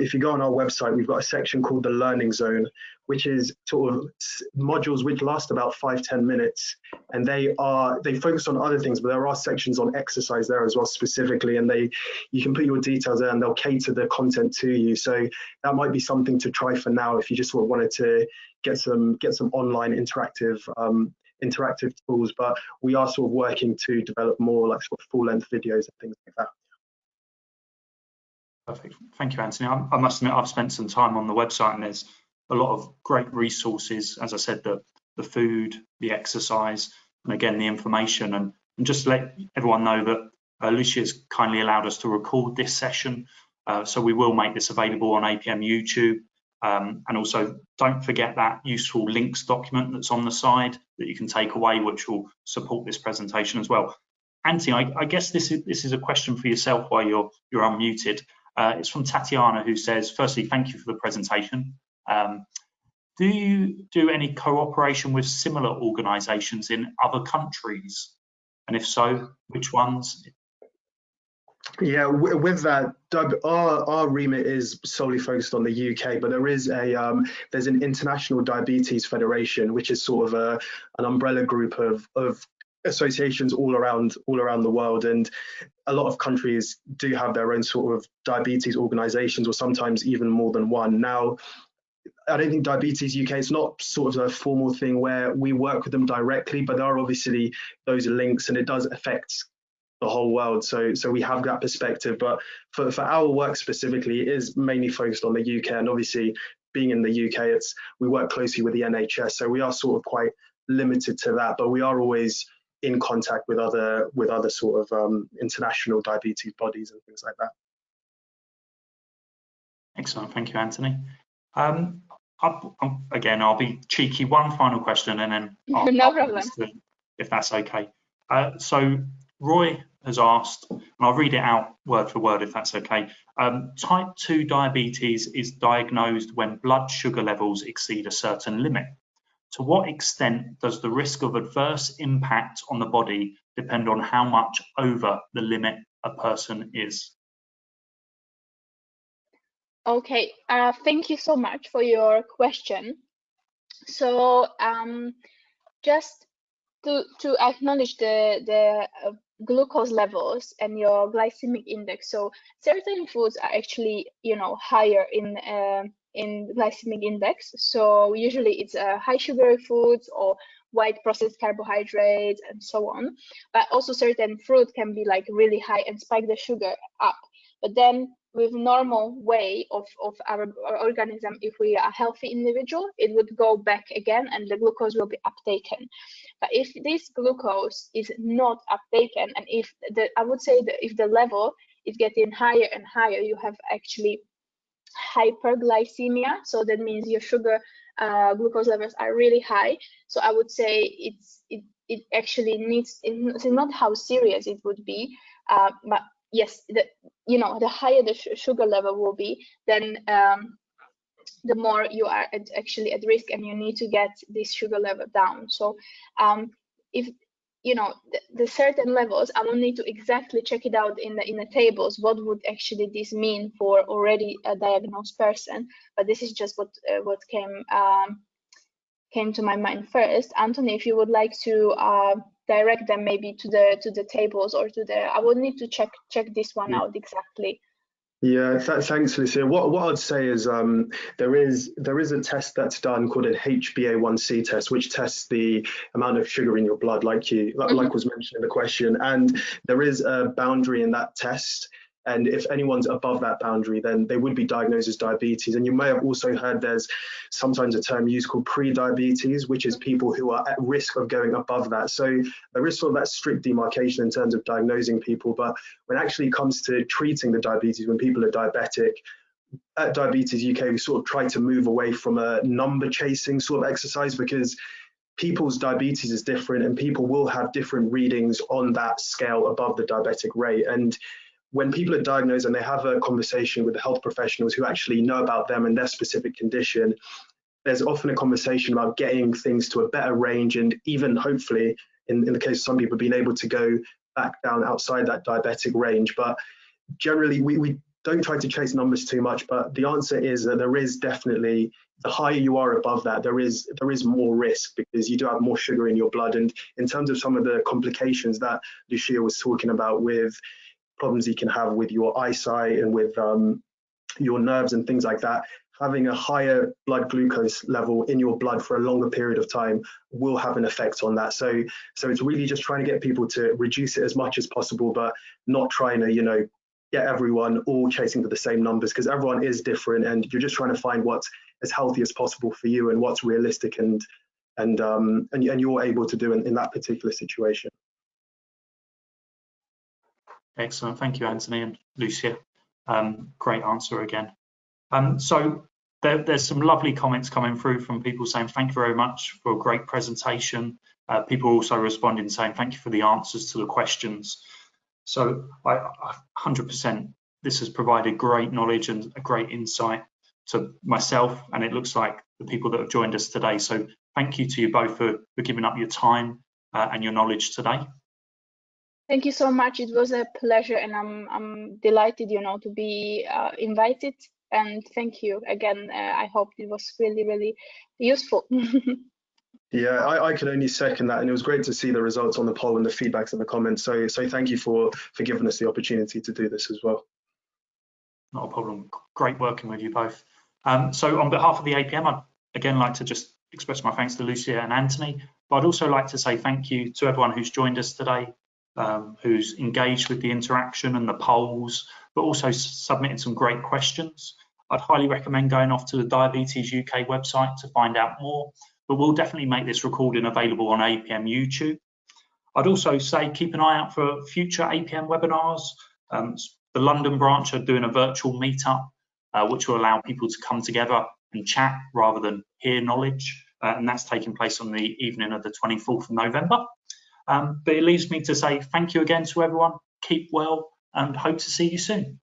if you go on our website, we've got a section called the Learning Zone, which is sort of modules which last about 5-10 minutes, and they focus on other things, but there are sections on exercise there as well specifically, and you can put your details there and they'll cater the content to you. So that might be something to try for now if you just sort of wanted to get some online interactive tools, but we are sort of working to develop more like sort of full-length videos and things like that. Perfect. Thank you, Anthony. I must admit, I've spent some time on the website and there's a lot of great resources. As I said, the food, the exercise, and again, the information. And just to let everyone know that Lucia's kindly allowed us to record this session. So we will make this available on APM YouTube. And also, don't forget that useful links document that's on the side that you can take away, which will support this presentation as well. Anthony, I guess this is a question for yourself while you're unmuted. It's from Tatiana, who says, firstly, thank you for the presentation. Do you do any cooperation with similar organisations in other countries? And if so, which ones? Yeah, with that, Doug, our remit is solely focused on the UK, but there is there's an International Diabetes Federation, which is sort of an umbrella group of associations all around the world, and a lot of countries do have their own sort of diabetes organizations, or sometimes even more than one. Now, I don't think Diabetes UK is not sort of a formal thing where we work with them directly, but there are obviously those links, and it does affect the whole world. So we have that perspective, but for our work specifically, it is mainly focused on the UK, and obviously being in the UK, we work closely with the NHS, so we are sort of quite limited to that, but we are always in contact with other sort of international diabetes bodies and things like that. Excellent, thank you, Anthony. Again, I'll be cheeky. One final question, and then no problem, if that's okay. So Roy has asked, and I'll read it out word for word if that's okay. Type 2 diabetes is diagnosed when blood sugar levels exceed a certain limit. To what extent does the risk of adverse impact on the body depend on how much over the limit a person is? Okay, thank you so much for your question. So just to acknowledge the glucose levels and your glycemic index. So certain foods are actually, higher in glycemic index. So usually it's high sugary foods or white processed carbohydrates and so on. But also certain fruit can be like really high and spike the sugar up. But then with normal way of our organism, if we are a healthy individual, it would go back again and the glucose will be uptaken. But if this glucose is not uptaken, and if I would say that if the level is getting higher and higher, you have actually hyperglycemia. So that means your sugar glucose levels are really high. So I would say it actually needs, it's not how serious it would be, but yes, the higher the sugar level will be, then the more you are actually at risk, and you need to get this sugar level down. So if the certain levels, I will need to exactly check it out in the tables. What would actually this mean for already a diagnosed person? But this is just what came to my mind first. Anthony, if you would like to direct them maybe to the tables or to I would need to check this one out exactly. Yeah, thanks, Lucia. What I'd say is there is a test that's done called an HbA1c test, which tests the amount of sugar in your blood, like was mentioned in the question. And there is a boundary in that test. And if anyone's above that boundary, then they would be diagnosed as diabetes. And you may have also heard there's sometimes a term used called pre-diabetes, which is people who are at risk of going above that. So there is sort of that strict demarcation in terms of diagnosing people. But when it actually comes to treating the diabetes, when people are diabetic, at Diabetes UK, we sort of try to move away from a number chasing sort of exercise, because people's diabetes is different and people will have different readings on that scale above the diabetic rate. And when people are diagnosed and they have a conversation with the health professionals who actually know about them and their specific condition, there's often a conversation about getting things to a better range, and even hopefully, in the case of some people, being able to go back down outside that diabetic range. But generally, we don't try to chase numbers too much, but the answer is that there is definitely, the higher you are above that, there is more risk, because you do have more sugar in your blood. And in terms of some of the complications that Lucia was talking about, with problems you can have with your eyesight and with your nerves and things like that, having a higher blood glucose level in your blood for a longer period of time will have an effect on that. So it's really just trying to get people to reduce it as much as possible, but not trying to, you know, get everyone all chasing for the same numbers, because everyone is different, and you're just trying to find what's as healthy as possible for you and what's realistic and you're able to do in that particular situation. Excellent, thank you, Anthony and Lucia. Great answer again. So there's some lovely comments coming through from people saying thank you very much for a great presentation. People also responding saying thank you for the answers to the questions. So I 100%, this has provided great knowledge and a great insight to myself, and it looks like the people that have joined us today. So thank you to you both for giving up your time and your knowledge today. Thank you so much. It was a pleasure, and I'm delighted, you know, to be invited. And thank you again. I hope it was really, really useful. Yeah, I can only second that, and it was great to see the results on the poll and the feedbacks and the comments. So thank you for giving us the opportunity to do this as well. Not a problem. Great working with you both. So on behalf of the APM, I'd again like to just express my thanks to Lucia and Anthony, but I'd also like to say thank you to everyone who's joined us today, who's engaged with the interaction and the polls, but also submitted some great questions. I'd highly recommend going off to the Diabetes UK website to find out more, but we'll definitely make this recording available on APM YouTube. I'd also say keep an eye out for future APM webinars. The London branch are doing a virtual meetup, which will allow people to come together and chat rather than hear knowledge, and that's taking place on the evening of the 24th of November. But it leaves me to say thank you again to everyone, keep well, and hope to see you soon.